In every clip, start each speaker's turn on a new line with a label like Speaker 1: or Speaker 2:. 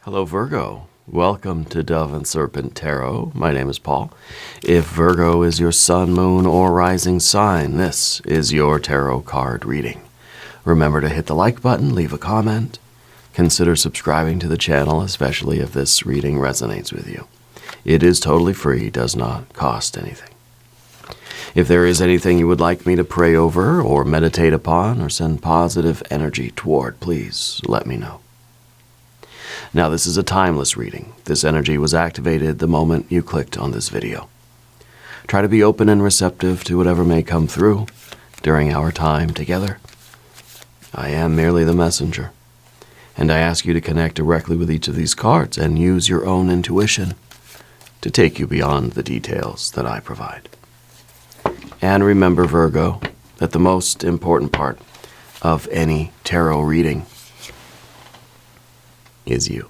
Speaker 1: Hello, Virgo. Welcome to Dove and Serpent Tarot. My name is Paul. If Virgo is your sun, moon, or rising sign, this is your tarot card reading. Remember to hit the like button, leave a comment. Consider subscribing to the channel, especially if this reading resonates with you. It is totally free, does not cost anything. If there is anything you would like me to pray over or meditate upon or send positive energy toward, please let me know. Now, this is a timeless reading. This energy was activated the moment you clicked on this video. Try to be open and receptive to whatever may come through during our time together. I am merely the messenger, and I ask you to connect directly with each of these cards and use your own intuition to take you beyond the details that I provide. And remember, Virgo, that the most important part of any tarot reading is you.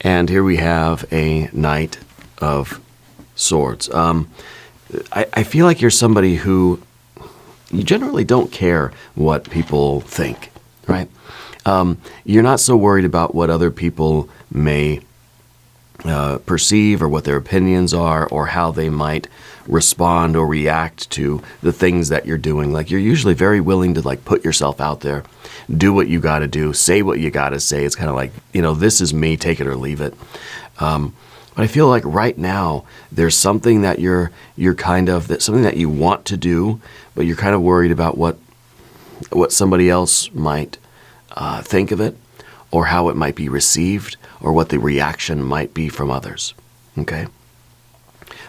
Speaker 1: And here we have a Knight of Swords. I feel like you're somebody who you generally don't care what people think, right? You're not so worried about what other people may perceive or what their opinions are or how they might respond or react to the things that you're doing. Like, you're usually very willing to put yourself out there, do what you got to do, say what you got to say. It's kind of like, this is me, take it or leave it. But I feel like right now there's something that something that you want to do, but you're kind of worried about what somebody else might think of it, or how it might be received, or what the reaction might be from others. Okay?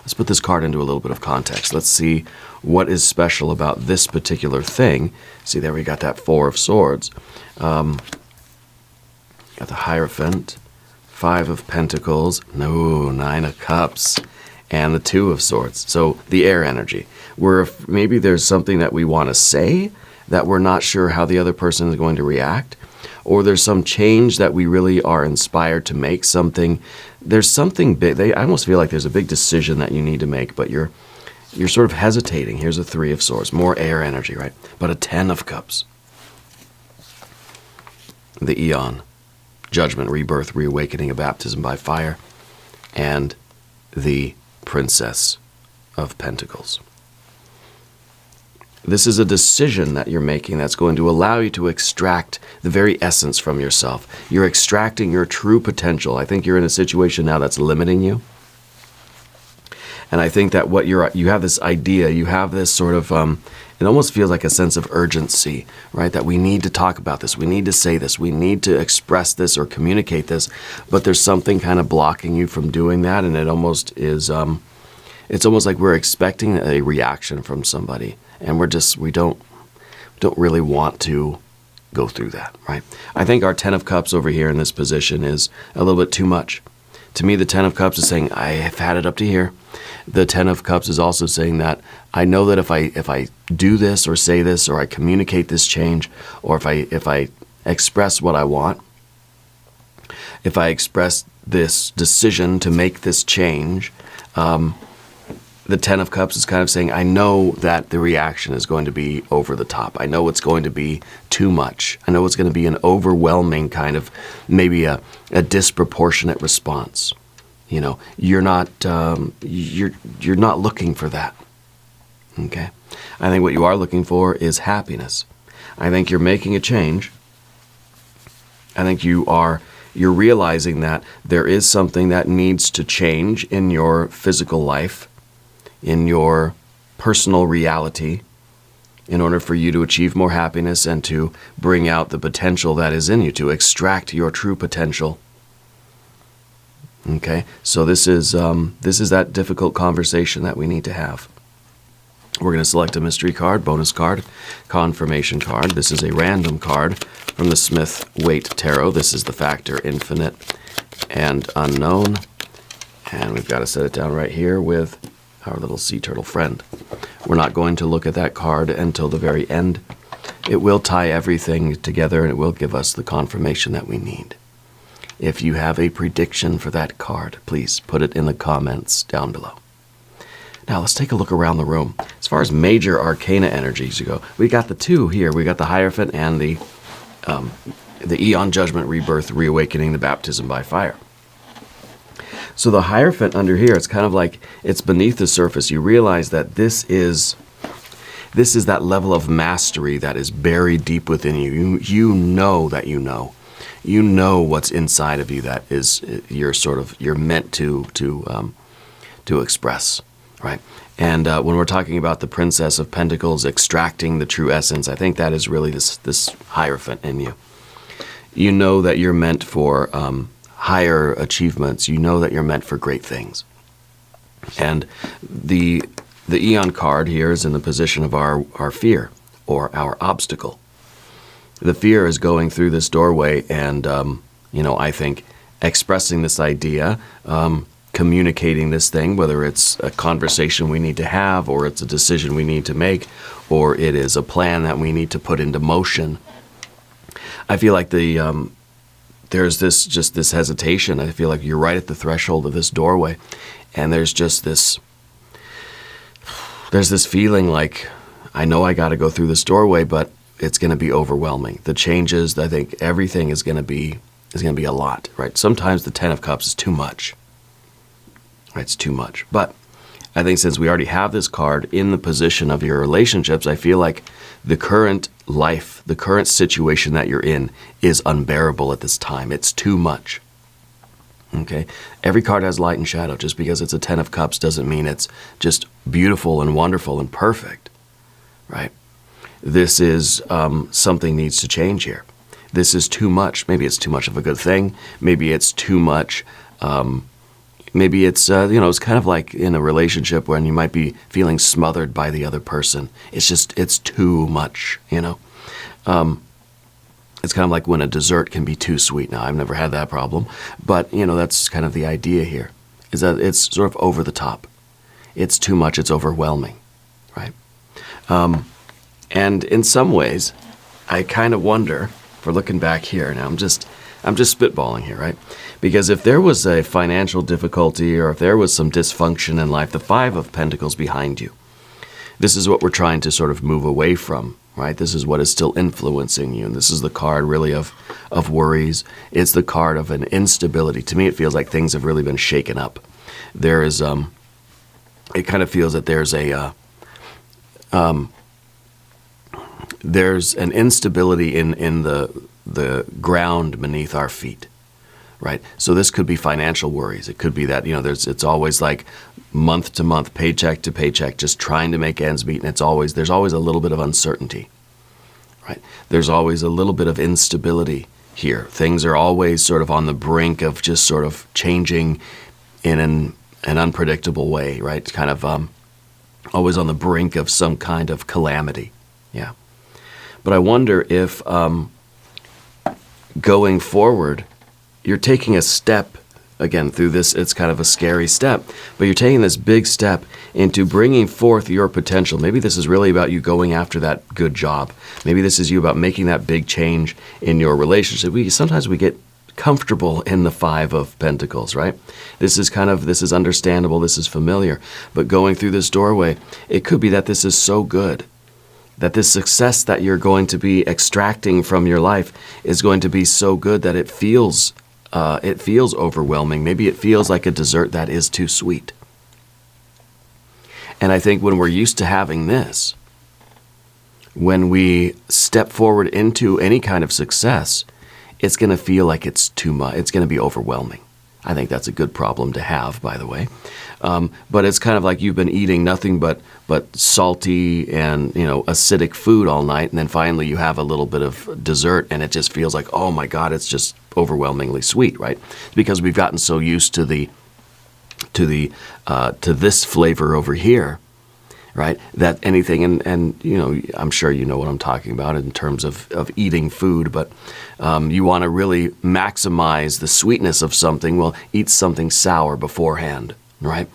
Speaker 1: Let's put this card into a little bit of context. Let's see what is special about this particular thing. See, there we got that Four of Swords. Got the Hierophant, Five of Pentacles, Nine of Cups, and the Two of Swords. So the air energy, where if maybe there's something that we want to say that we're not sure how the other person is going to react, or there's some change that we really are inspired to make, there's something big. I almost feel like there's a big decision that you need to make, but you're sort of hesitating. Here's a Three of Swords, more air energy, right? But a Ten of Cups. The Eon, Judgment, Rebirth, Reawakening, a Baptism by Fire, and the Princess of Pentacles. This is a decision that you're making that's going to allow you to extract the very essence from yourself. You're extracting your true potential. I think you're in a situation now that's limiting you. And I think that you have this idea, you have this sort of, it almost feels like a sense of urgency, right? That we need to talk about this, we need to say this, we need to express this or communicate this, but there's something kind of blocking you from doing that, and it almost is, it's almost like we're expecting a reaction from somebody. And we don't really want to go through that, right? I think our Ten of Cups over here in this position is a little bit too much. To me, the Ten of Cups is saying, I have had it up to here. The Ten of Cups is also saying that I know that if I do this or say this or I communicate this change, or if I express what I want, if I express this decision to make this change, the Ten of Cups is kind of saying, I know that the reaction is going to be over the top. I know it's going to be too much. I know it's going to be an overwhelming kind of, maybe a disproportionate response. You're not looking for that. Okay? I think what you are looking for is happiness. I think you're making a change. I think you're realizing that there is something that needs to change in your physical life, in your personal reality, in order for you to achieve more happiness and to bring out the potential that is in you, to extract your true potential. Okay, so this is that difficult conversation that we need to have. We're going to select a mystery card, bonus card, confirmation card. This is a random card from the Smith-Waite Tarot. This is the factor infinite and unknown. And we've got to set it down right here with our little sea turtle friend. We're not going to look at that card until the very end. It will tie everything together, and it will give us the confirmation that we need. If you have a prediction for that card, please put it in the comments down below. Now let's take a look around the room. As far as major arcana energies go, we got the two here. We got the Hierophant and the the eon judgment, rebirth, reawakening, the baptism by fire. So the Hierophant under here, it's kind of like it's beneath the surface. You realize that this is that level of mastery that is buried deep within you. You know that you know. You know what's inside of you that is you're meant to express, right? And when we're talking about the Princess of Pentacles extracting the true essence, I think that is really this Hierophant in you. You know that you're meant for higher achievements. You know that you're meant for great things. And the Eon card here is in the position of our fear or our obstacle. The fear is going through this doorway and, I think expressing this idea, communicating this thing, whether it's a conversation we need to have, or it's a decision we need to make, or it is a plan that we need to put into motion. I feel like there's this hesitation. I feel like you're right at the threshold of this doorway, and there's this feeling like, I know I got to go through this doorway, but it's going to be overwhelming. The changes, I think everything is going to be a lot, right? Sometimes the 10 of Cups is too much. Right? It's too much. But I think since we already have this card in the position of your relationships, I feel like the current life, the current situation that you're in is unbearable at this time. It's too much. Okay? Every card has light and shadow. Just because it's a 10 of Cups doesn't mean it's just beautiful and wonderful and perfect. Right? This is something needs to change here. This is too much. Maybe it's too much of a good thing. Maybe it's too much. Maybe it's, it's kind of like in a relationship when you might be feeling smothered by the other person. It's too much, It's kind of like when a dessert can be too sweet. Now, I've never had that problem, but, that's kind of the idea here, is that it's sort of over the top. It's too much, it's overwhelming, right? And in some ways, I kind of wonder, if we're looking back here, now I'm just spitballing here, right? Because if there was a financial difficulty or if there was some dysfunction in life, the 5 of Pentacles behind you, this is what we're trying to sort of move away from, right? This is what is still influencing you. And this is the card really of worries. It's the card of an instability. To me, it feels like things have really been shaken up. There is, it kind of feels that there's an instability in the ground beneath our feet, right? So this could be financial worries. It could be that, it's always like month to month, paycheck to paycheck, just trying to make ends meet. And there's always a little bit of uncertainty, right? There's always a little bit of instability here. Things are always sort of on the brink of just sort of changing in an unpredictable way, right? Kind of always on the brink of some kind of calamity. Yeah. But I wonder if going forward, you're taking a step, again, through this, it's kind of a scary step, but you're taking this big step into bringing forth your potential. Maybe this is really about you going after that good job. Maybe this is you about making that big change in your relationship. Sometimes we get comfortable in the 5 of Pentacles, right? This is understandable, this is familiar, but going through this doorway, it could be that this is so good, that this success that you're going to be extracting from your life is going to be so good that it feels overwhelming. Maybe it feels like a dessert that is too sweet. And I think when we're used to having this, when we step forward into any kind of success, it's going to feel like it's too much. It's going to be overwhelming. I think that's a good problem to have, by the way. But it's kind of like you've been eating nothing but salty and acidic food all night, and then finally you have a little bit of dessert, and it just feels like, oh my God, it's just overwhelmingly sweet, right? Because we've gotten so used to this flavor over here, right? That anything, and I'm sure you know what I'm talking about in terms of eating food, but you want to really maximize the sweetness of something. Well, eat something sour beforehand, right?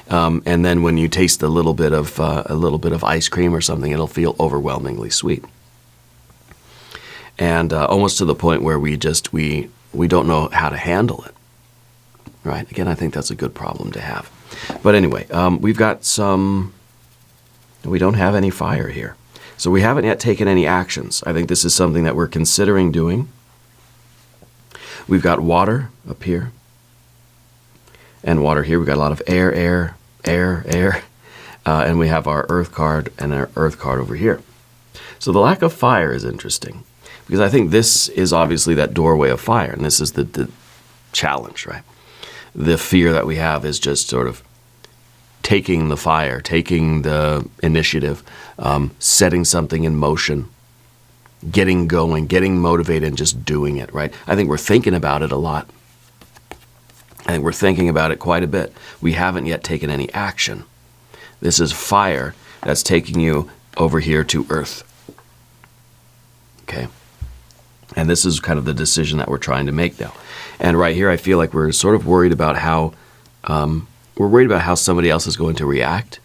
Speaker 1: And then when you taste a little bit of ice cream or something, it'll feel overwhelmingly sweet, and almost to the point where we don't know how to handle it, right? Again, I think that's a good problem to have. But anyway, we've got some. We don't have any fire here. So we haven't yet taken any actions. I think this is something that we're considering doing. We've got water up here and water here. We've got a lot of air, air. And we have our earth card and our earth card over here. So the lack of fire is interesting because I think this is obviously that doorway of fire. And this is the challenge, right? The fear that we have is just sort of taking the fire, taking the initiative, setting something in motion, getting going, getting motivated, and just doing it, right? I think we're thinking about it a lot. I think we're thinking about it quite a bit. We haven't yet taken any action. This is fire that's taking you over here to earth. Okay? And this is kind of the decision that we're trying to make now. And right here, I feel like we're sort of worried about how somebody else is going to react.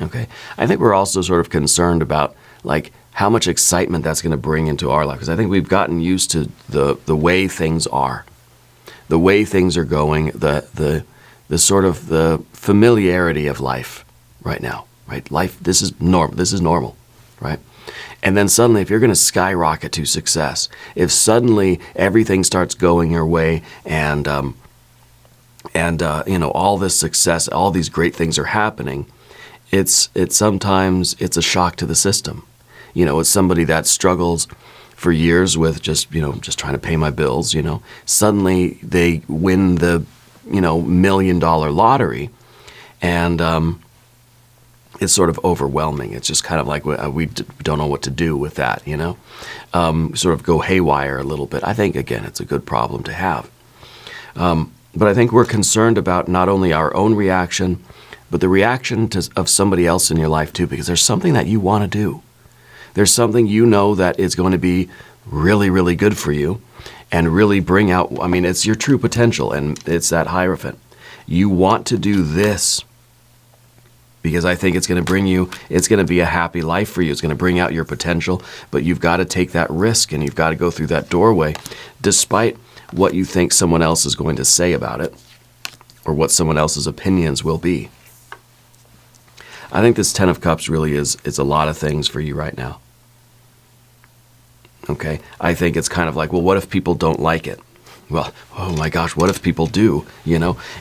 Speaker 1: Okay? I think we're also sort of concerned about like how much excitement that's going to bring into our life. Because I think we've gotten used to the way things are, the way things are going, the sort of the familiarity of life right now, right? Life, this is normal, right? And then suddenly, if you're going to skyrocket to success, if suddenly everything starts going your way and all this success, all these great things are happening, it's sometimes a shock to the system. It's somebody that struggles for years with just trying to pay my bills, Suddenly they win the, $1 million lottery and it's sort of overwhelming. It's just kind of like we don't know what to do with that, Sort of go haywire a little bit. I think, again, it's a good problem to have. But I think we're concerned about not only our own reaction, but the reaction of somebody else in your life too, because there's something that you want to do. There's something that is going to be really, really good for you and really bring out, it's your true potential, and it's that Hierophant. You want to do this because I think it's going to be a happy life for you. It's going to bring out your potential, but you've got to take that risk and you've got to go through that doorway despite what you think someone else is going to say about it or what someone else's opinions will be. I think this Ten of Cups really is a lot of things for you right now. Okay? I think it's kind of like, well, what if people don't like it? Well, oh my gosh, what if people do,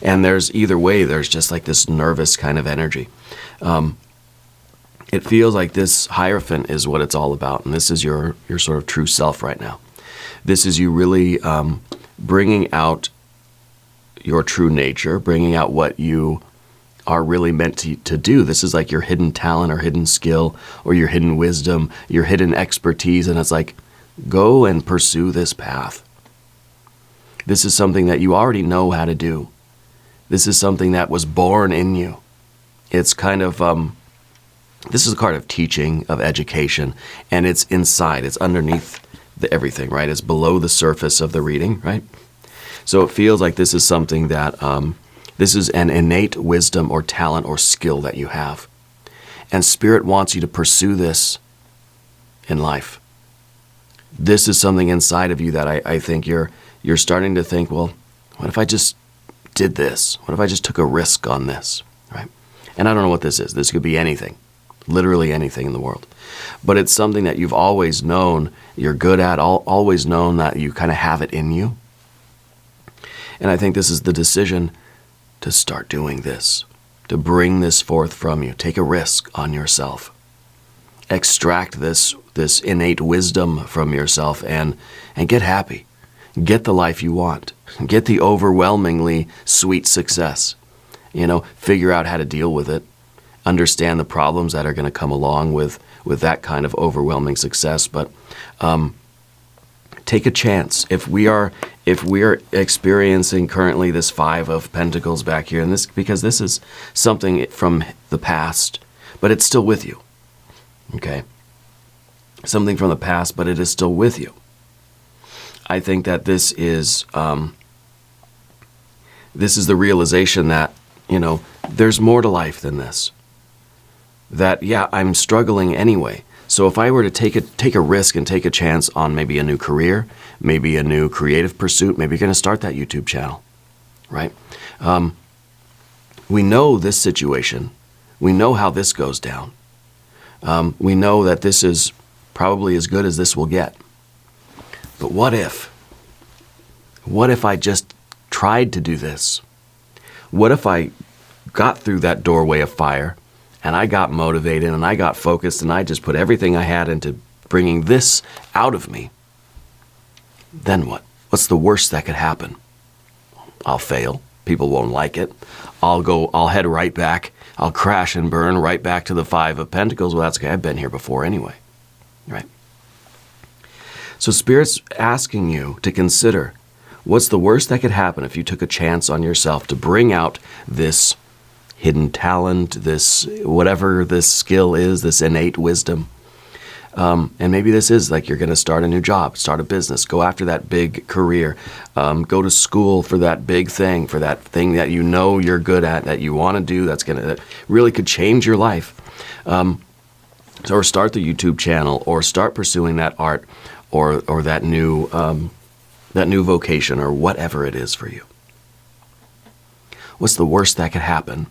Speaker 1: And there's either way, there's just like this nervous kind of energy. It feels like this Hierophant is what it's all about, and this is your sort of true self right now. This is you really bringing out your true nature, bringing out what you are really meant to do. This is like your hidden talent or hidden skill or your hidden wisdom, your hidden expertise, and it's like, go and pursue this path. This is something that you already know how to do. This is something that was born in you. It's kind of, this is a card of teaching, of education, and it's inside. It's underneath everything, right? It's below the surface of the reading, right? So it feels like this is something that, this is an innate wisdom or talent or skill that you have. And Spirit wants you to pursue this in life. This is something inside of you that I think you're starting to think, well, what if I just did this? What if I just took a risk on this, right? And I don't know what this is. This could be anything, literally anything in the world. But it's something that you've always known you're good at, always known that you kind of have it in you. And I think this is the decision to start doing this, to bring this forth from you. Take a risk on yourself. Extract this innate wisdom from yourself and get happy. Get the life you want. Get the overwhelmingly sweet success. Figure out how to deal with it. Understand the problems that are going to come along with that kind of overwhelming success. But take a chance. If we are experiencing currently this Five of Pentacles back here, and this because this is something from the past, but it's still with you. Okay? Something from the past, but it is still with you. I think that this is the realization that, there's more to life than this. That, yeah, I'm struggling anyway. So if I were to take a risk and take a chance on maybe a new career, maybe a new creative pursuit, maybe you're going to start that YouTube channel, right? We know this situation. We know how this goes down. We know that this is probably as good as this will get. But what if? What if I just tried to do this? What if I got through that doorway of fire and I got motivated and I got focused and I just put everything I had into bringing this out of me? Then what? What's the worst that could happen? I'll fail. People won't like it. I'll head right back. I'll crash and burn right back to the Five of Pentacles. Well, that's okay. I've been here before anyway, right? So Spirit's asking you to consider what's the worst that could happen if you took a chance on yourself to bring out this hidden talent, this whatever this skill is, this innate wisdom. And maybe this is like you're going to start a new job, start a business, go after that big career, go to school for that big thing, for that thing that you know you're good at, that you want to do, that really could change your life. Or start the YouTube channel, or start pursuing that art, or that new vocation, or whatever it is for you. What's the worst that could happen?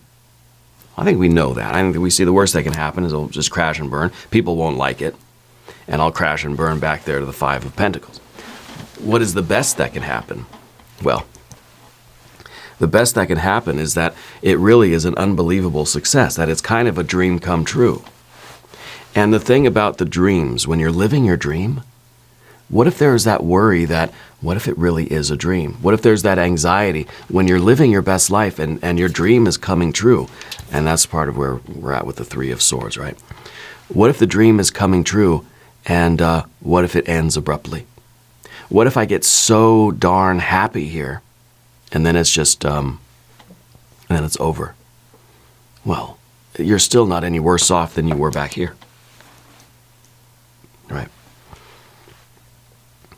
Speaker 1: I think we know that. I think that we see the worst that can happen is it'll just crash and burn. People won't like it. And I'll crash and burn back there to the Five of Pentacles. What is the best that can happen? Well, the best that can happen is that it really is an unbelievable success, that it's kind of a dream come true. And the thing about the dreams, when you're living your dream, what if there's that worry that, what if it really is a dream? What if there's that anxiety when you're living your best life and your dream is coming true? And that's part of where we're at with the Three of Swords, right? What if the dream is coming true, and what if it ends abruptly? What if I get so darn happy here, and then it's just, and then it's over? Well, you're still not any worse off than you were back here, right?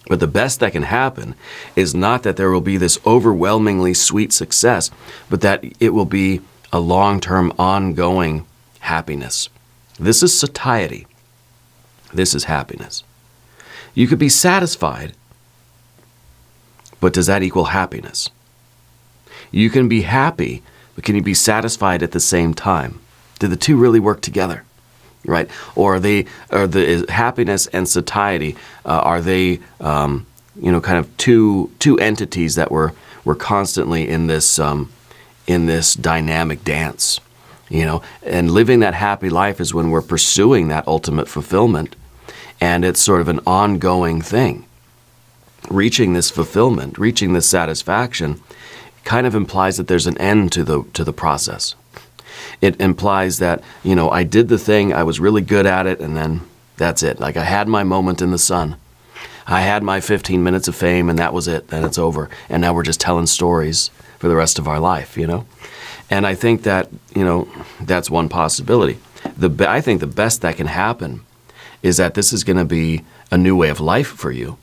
Speaker 1: But the best that can happen is not that there will be this overwhelmingly sweet success, but that it will be a long-term, ongoing happiness. This is satiety. This is happiness. You could be satisfied, but does that equal happiness? You can be happy, but can you be satisfied at the same time? Do the two really work together? Right? Or are the happiness and satiety, are they, kind of two entities that were constantly in this dynamic dance, and living that happy life is when we're pursuing that ultimate fulfillment, and it's sort of an ongoing thing. Reaching this fulfillment, reaching this satisfaction, kind of implies that there's an end to the process. It implies that, I did the thing, I was really good at it, and then that's it. Like I had my moment in the sun. I had my 15 minutes of fame, and that was it. Then it's over. And now we're just telling stories for the rest of our life, And I think that, that's one possibility. I think the best that can happen is that this is going to be a new way of life for you.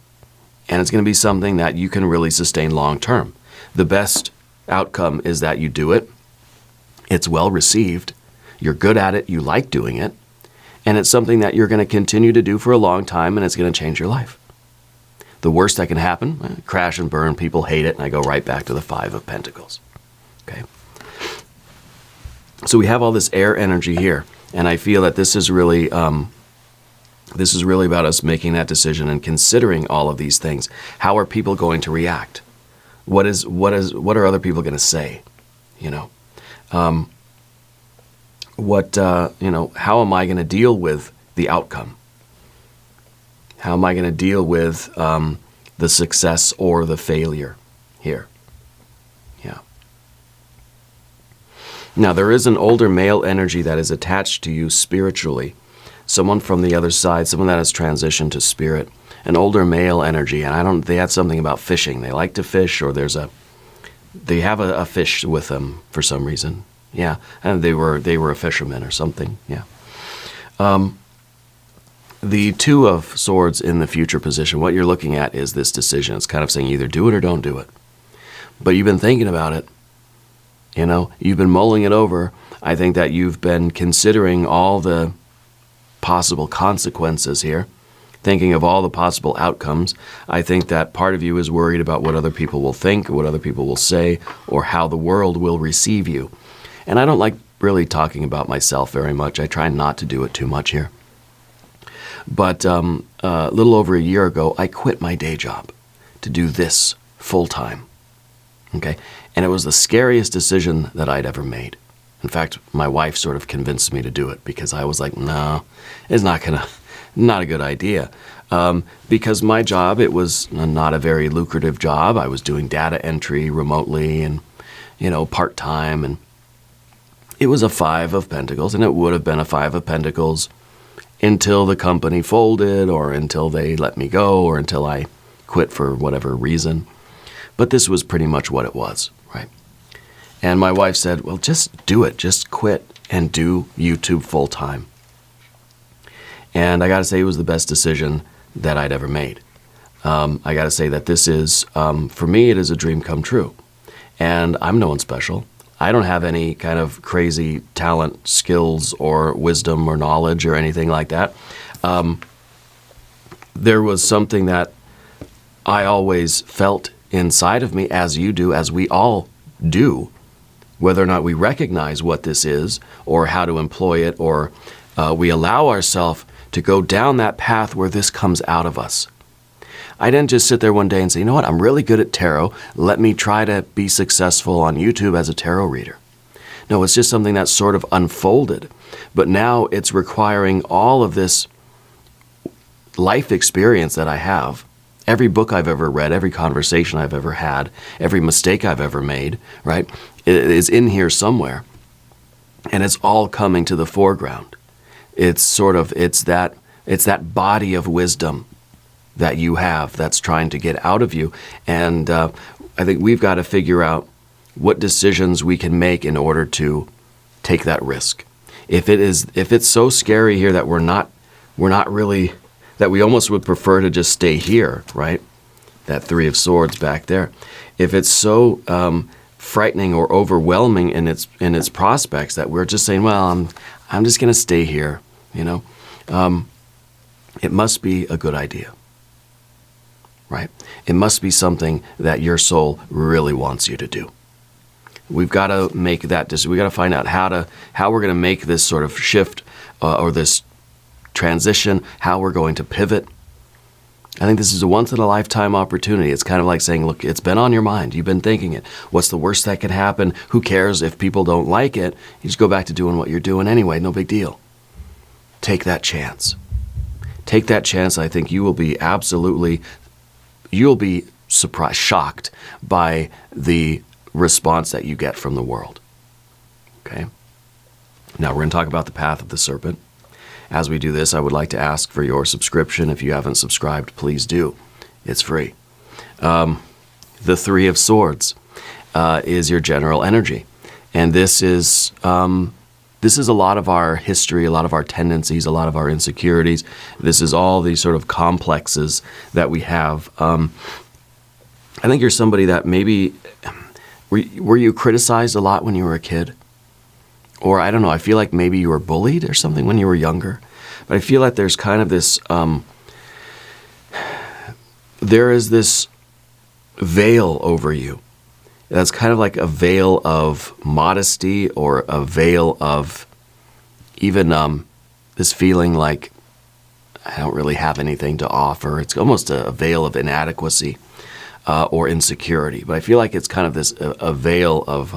Speaker 1: And it's going to be something that you can really sustain long term. The best outcome is that you do it. It's well received, you're good at it, you like doing it, and it's something that you're going to continue to do for a long time, and it's going to change your life. The worst that can happen, crash and burn, people hate it, and I go right back to the Five of Pentacles. Okay. So we have all this air energy here, and I feel that this is really about us making that decision and considering all of these things. How are people going to react? What are other people going to say? How am I going to deal with the outcome? How am I going to deal with the success or the failure here? Yeah. Now, there is an older male energy that is attached to you spiritually. Someone from the other side, someone that has transitioned to spirit. An older male energy, and they had something about fishing. They like to fish, or they have a fish with them for some reason. Yeah, and they were a fisherman or something. Yeah. The Two of Swords in the future position, what you're looking at is this decision. It's kind of saying either do it or don't do it. But you've been thinking about it. You've been mulling it over. I think that you've been considering all the possible consequences here, thinking of all the possible outcomes. I think that part of you is worried about what other people will think, or what other people will say, or how the world will receive you. And I don't like really talking about myself very much. I try not to do it too much here. But a little over a year ago, I quit my day job to do this full time. Okay? And it was the scariest decision that I'd ever made. In fact, my wife sort of convinced me to do it because I was like, no, it's not a good idea. Because my job, it was not a very lucrative job. I was doing data entry remotely and, part-time. And it was a 5 of Pentacles, and it would have been a 5 of Pentacles until the company folded or until they let me go or until I quit for whatever reason. But this was pretty much what it was, right? And my wife said, well, just do it. Just quit and do YouTube full time. And I got to say, it was the best decision that I'd ever made. I got to say that this is, for me, it is a dream come true. And I'm no one special. I don't have any kind of crazy talent, skills, or wisdom or knowledge or anything like that. There was something that I always felt inside of me, as you do, as we all do, whether or not we recognize what this is or how to employ it, or we allow ourselves to go down that path where this comes out of us. I didn't just sit there one day and say, you know what, I'm really good at tarot. Let me try to be successful on YouTube as a tarot reader. No, it's just something that sort of unfolded. But now it's requiring all of this life experience that I have. Every book I've ever read, every conversation I've ever had, every mistake I've ever made, right, it is in here somewhere. And it's all coming to the foreground. It's that body of wisdom that you have that's trying to get out of you. And I think we've got to figure out what decisions we can make in order to take that risk. If it's so scary here that we're not really, that we almost would prefer to just stay here, right? That 3 of Swords back there. If it's so frightening or overwhelming in its prospects that we're just saying, well, I'm just going to stay here, it must be a good idea, right? It must be something that your soul really wants you to do. We've got to make that decision. We've got to find out how we're going to make this sort of shift or this transition, how we're going to pivot. I think this is a once-in-a-lifetime opportunity. It's kind of like saying, look, it's been on your mind. You've been thinking it. What's the worst that could happen? Who cares if people don't like it? You just go back to doing what you're doing anyway. No big deal. Take that chance. Take that chance. I think you'll be surprised, shocked by the response that you get from the world. Okay? Now we're going to talk about the path of the serpent. As we do this, I would like to ask for your subscription. If you haven't subscribed, please do. It's free. The 3 of Swords is your general energy. And this is a lot of our history, a lot of our tendencies, a lot of our insecurities. This is all these sort of complexes that we have. I think you're somebody that maybe, were you criticized a lot when you were a kid? Or I don't know, I feel like maybe you were bullied or something when you were younger. But I feel like there's kind of this, there is this veil over you. That's kind of like a veil of modesty or a veil of even this feeling like I don't really have anything to offer. It's almost a veil of inadequacy or insecurity. But I feel like it's kind of this a veil of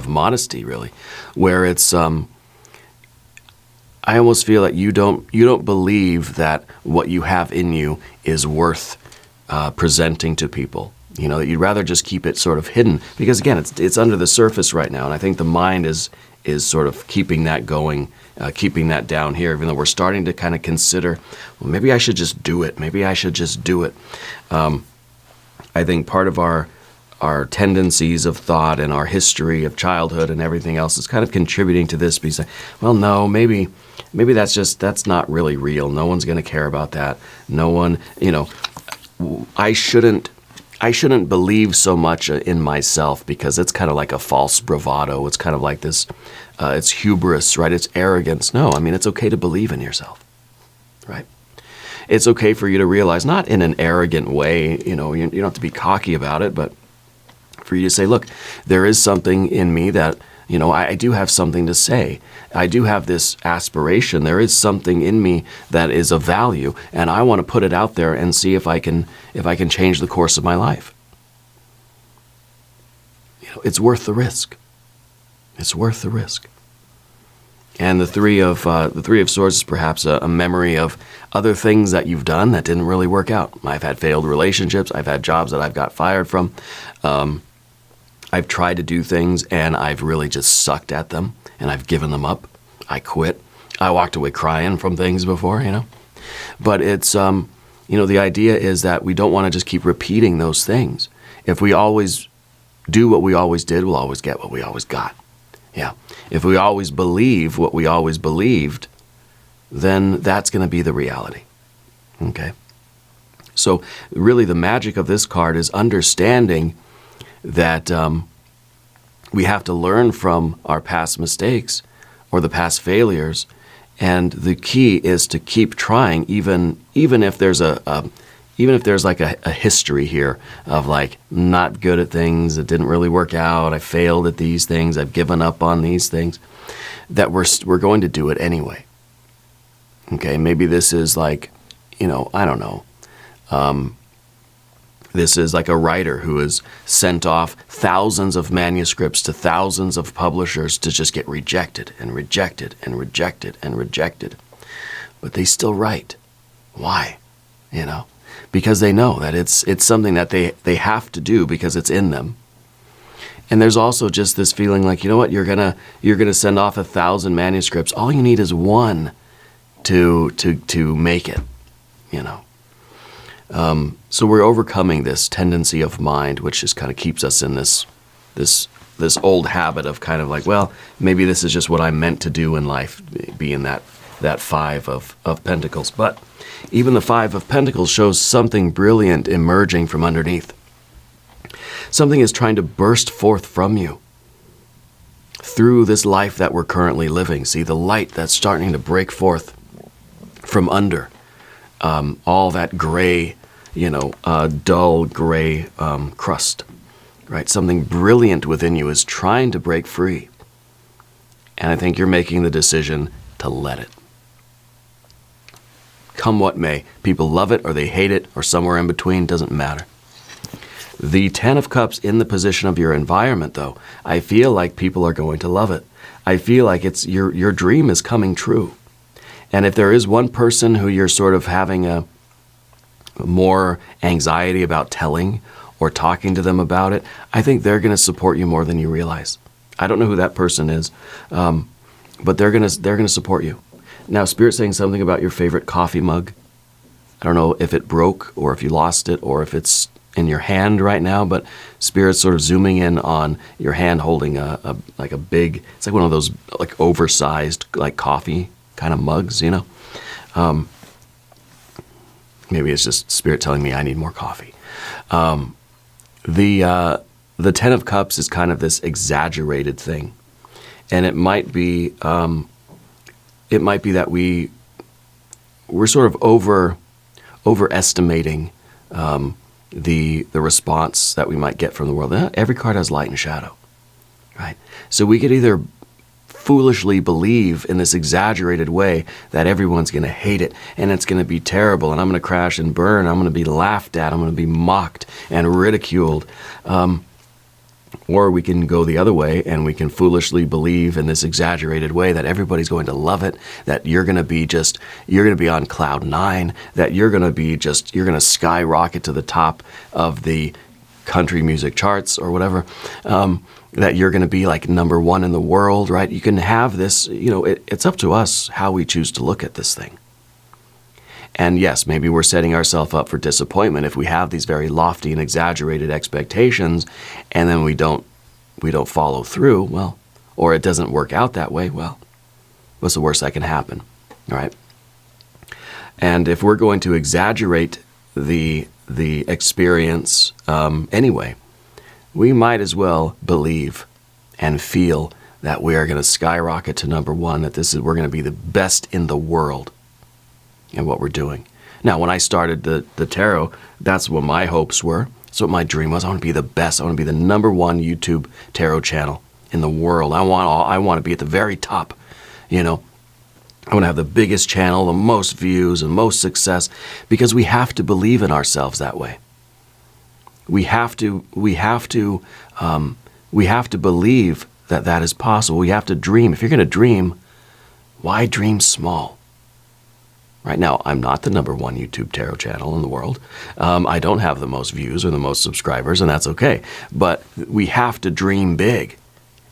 Speaker 1: modesty, really, where it's I almost feel that you don't believe that what you have in you is worth presenting to people. That you'd rather just keep it sort of hidden because again, it's under the surface right now, and I think the mind is sort of keeping that going, keeping that down here. Even though we're starting to kind of consider, well, maybe I should just do it. Maybe I should just do it. I think part of our tendencies of thought and our history of childhood and everything else is kind of contributing to this. Because, well, no, maybe that's not really real. No one's going to care about that. No one, I shouldn't believe so much in myself because it's kind of like a false bravado. It's kind of like this, it's hubris, right? It's arrogance. No, I mean, it's okay to believe in yourself, right? It's okay for you to realize, not in an arrogant way, you don't have to be cocky about it, but for you to say, look, there is something in me that I do have something to say. I do have this aspiration. There is something in me that is of value, and I want to put it out there and see if I can change the course of my life. It's worth the risk. It's worth the risk. And the Three of Swords is perhaps a memory of other things that you've done that didn't really work out. I've had failed relationships. I've had jobs that I've got fired from. I've tried to do things and I've really just sucked at them and I've given them up. I quit. I walked away crying from things before, But it's, the idea is that we don't want to just keep repeating those things. If we always do what we always did, we'll always get what we always got. Yeah. If we always believe what we always believed, then that's going to be the reality. Okay? So really the magic of this card is understanding that we have to learn from our past mistakes or the past failures, and the key is to keep trying, even if there's like a history here of like not good at things, it didn't really work out, I failed at these things, I've given up on these things, that we're going to do it anyway. Okay, maybe this is like, I don't know. This is like a writer who has sent off thousands of manuscripts to thousands of publishers to just get rejected and rejected and rejected and rejected. But they still write. Why? Because they know that it's something that they have to do because it's in them. And there's also just this feeling like, what, you're gonna send off 1,000 manuscripts. All you need is one to make it, So we're overcoming this tendency of mind, which just kind of keeps us in this old habit of kind of like, well, maybe this is just what I'm meant to do in life, being that Five of Pentacles. But even the Five of Pentacles shows something brilliant emerging from underneath. Something is trying to burst forth from you through this life that we're currently living. See, the light that's starting to break forth from under all that gray, dull gray crust, right? Something brilliant within you is trying to break free. And I think you're making the decision to let it. Come what may. People love it or they hate it or somewhere in between, doesn't matter. The Ten of Cups in the position of your environment, though, I feel like people are going to love it. I feel like it's your dream is coming true. And if there is one person who you're sort of having a more anxiety about telling or talking to them about it, I think they're going to support you more than you realize. I don't know who that person is, but they're going to support you. Now, Spirit's saying something about your favorite coffee mug. I don't know if it broke or if you lost it or if it's in your hand right now, but Spirit's sort of zooming in on your hand holding a big, it's like one of those like oversized like coffee kind of mugs, Maybe it's just Spirit telling me I need more coffee. The Ten of Cups is kind of this exaggerated thing, and it might be that we're sort of overestimating the response that we might get from the world. Every card has light and shadow, right? So we could either foolishly believe in this exaggerated way that everyone's going to hate it and it's going to be terrible and I'm going to crash and burn, I'm going to be laughed at, I'm going to be mocked and ridiculed. Or we can go the other way and we can foolishly believe in this exaggerated way that everybody's going to love it, that you're going to be on cloud nine, that you're going to skyrocket to the top of the country music charts or whatever, that you're going to be like number one in the world, right? You can have this, it's up to us how we choose to look at this thing. And yes, maybe we're setting ourselves up for disappointment if we have these very lofty and exaggerated expectations and then we don't follow through, well, or it doesn't work out that way, well, what's the worst that can happen, all right? And if we're going to exaggerate the experience anyway, we might as well believe and feel that we are going to skyrocket to number one, that we're going to be the best in the world in what we're doing. Now, when I started the tarot, that's what my hopes were. That's what my dream was. I want to be the best. I want to be the number one YouTube tarot channel in the world. I want to be at the very top, you know. I want to have the biggest channel, the most views and most success, because we have to believe in ourselves that way. We have to believe that that is possible. We have to dream. If you're going to dream, why dream small? Right now, I'm not the #1 YouTube tarot channel in the world. I don't have the most views or the most subscribers, and that's okay. But we have to dream big.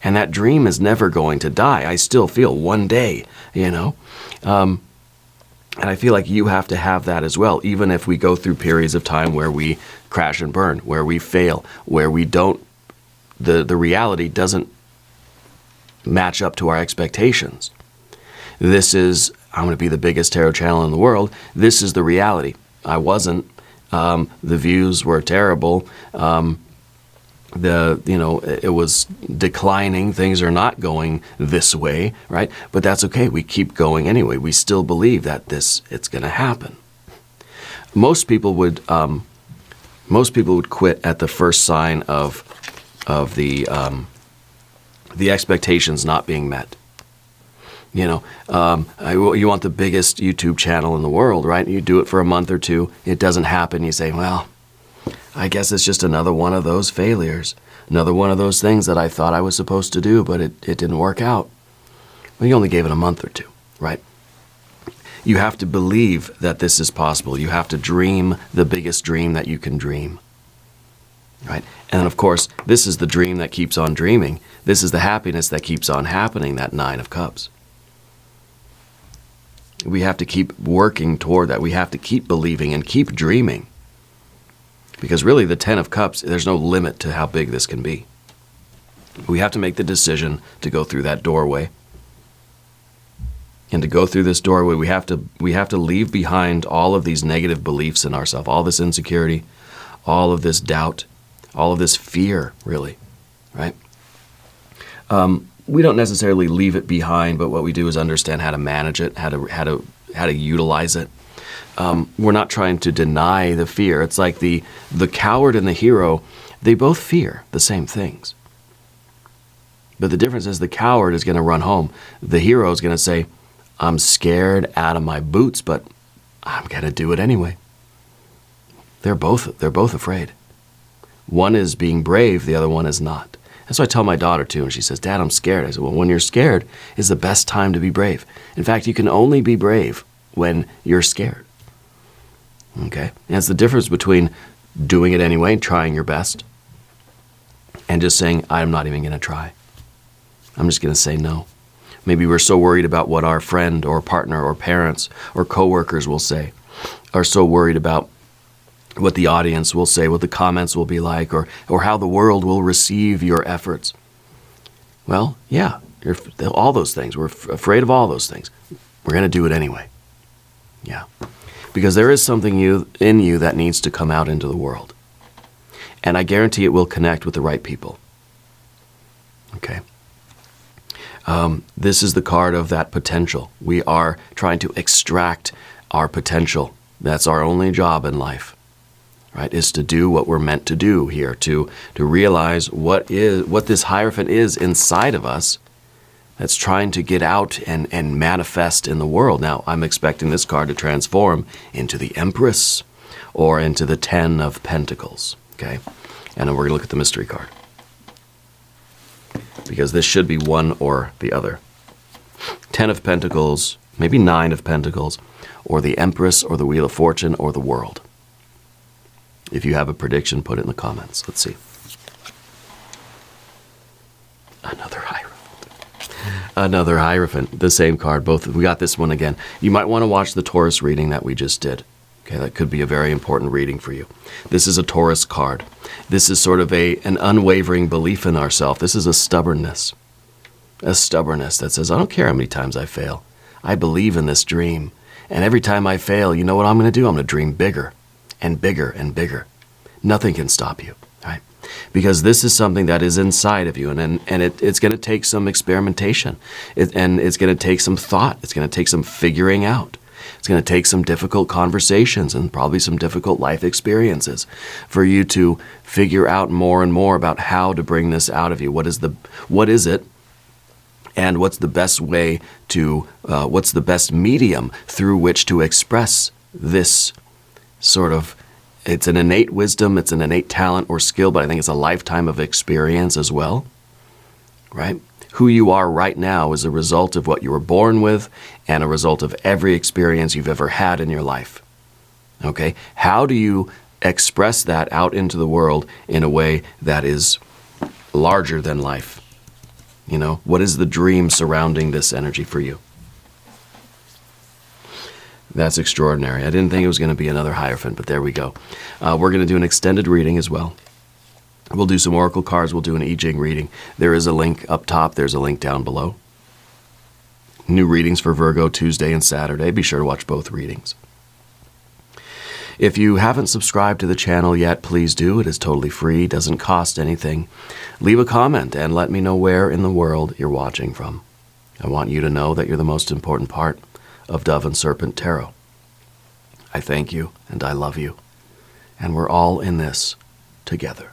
Speaker 1: And that dream is never going to die. I still feel one day, you know. And I feel like you have to have that as well, even if we go through periods of time where we crash and burn, where we fail, where we don't, the reality doesn't match up to our expectations. This is, I'm going to be the biggest tarot channel in the world. This is the reality. I wasn't. The views were terrible. It was declining. Things are not going this way, right? But that's okay. We keep going anyway. We still believe that it's going to happen. Most people would quit at the first sign of the expectations not being met. You know, you want the biggest YouTube channel in the world, right? You do it for a month or two. It doesn't happen. You say, well, I guess it's just another one of those failures, another one of those things that I thought I was supposed to do, but it didn't work out. Well, you only gave it a month or two, right? You have to believe that this is possible. You have to dream the biggest dream that you can dream, right? And of course, this is the dream that keeps on dreaming. This is the happiness that keeps on happening, that 9 of Cups. We have to keep working toward that. We have to keep believing and keep dreaming. Because really, the 10 of Cups, there's no limit to how big this can be. We have to make the decision to go through that doorway. And to go through this doorway, we have to leave behind all of these negative beliefs in ourselves, all this insecurity, all of this doubt, all of this fear, really, right? We don't necessarily leave it behind, but what we do is understand how to manage it, how to utilize it. We're not trying to deny the fear. It's like the coward and the hero, they both fear the same things. But the difference is the coward is going to run home. The hero is going to say, I'm scared out of my boots, but I'm going to do it anyway. They're both afraid. One is being brave, the other one is not. That's what I tell my daughter too, and she says, Dad, I'm scared. I said, well, when you're scared is the best time to be brave. In fact, you can only be brave when you're scared. Okay? And it's the difference between doing it anyway, trying your best, and just saying, I'm not even going to try. I'm just going to say no. Maybe we're so worried about what our friend or partner or parents or coworkers will say, are so worried about what the audience will say, what the comments will be like, or how the world will receive your efforts. Well, yeah, all those things. We're afraid of all those things. We're going to do it anyway. Yeah. Because there is something in you that needs to come out into the world. And I guarantee it will connect with the right people. Okay. This is the card of that potential. We are trying to extract our potential. That's our only job in life. Right, is to do what we're meant to do here, to realize what this Hierophant is inside of us that's trying to get out and manifest in the world. Now, I'm expecting this card to transform into the Empress or into the 10 of Pentacles, okay? And then we're going to look at the mystery card. Because this should be one or the other. 10 of Pentacles, maybe 9 of Pentacles, or the Empress, or the Wheel of Fortune, or the World. If you have a prediction, put it in the comments. Let's see. Another Hierophant. Another Hierophant. The same card. Both. We got this one again. You might want to watch the Taurus reading that we just did. Okay, that could be a very important reading for you. This is a Taurus card. This is sort of an unwavering belief in ourselves. This is a stubbornness. A stubbornness that says, I don't care how many times I fail. I believe in this dream. And every time I fail, you know what I'm going to do? I'm going to dream bigger. And bigger and bigger. Nothing can stop you, right? Because this is something that is inside of you, and it's going to take some experimentation, and it's going to take some thought. It's going to take some figuring out. It's going to take some difficult conversations and probably some difficult life experiences for you to figure out more and more about how to bring this out of you. What is it? And what's the best way to, what's the best medium through which to express this sort of, it's an innate wisdom, it's an innate talent or skill, but I think it's a lifetime of experience as well, right? Who you are right now is a result of what you were born with and a result of every experience you've ever had in your life, okay? How do you express that out into the world in a way that is larger than life? You know, what is the dream surrounding this energy for you? That's extraordinary. I didn't think it was going to be another Hierophant, but there we go. We're going to do an extended reading as well. We'll do some oracle cards. We'll do an I Ching reading. There is a link up top. There's a link down below. New readings for Virgo Tuesday and Saturday. Be sure to watch both readings. If you haven't subscribed to the channel yet, please do. It is totally free, doesn't cost anything. Leave a comment and let me know where in the world you're watching from. I want you to know that you're the most important part of Dove and Serpent Tarot. I thank you and I love you. And we're all in this together.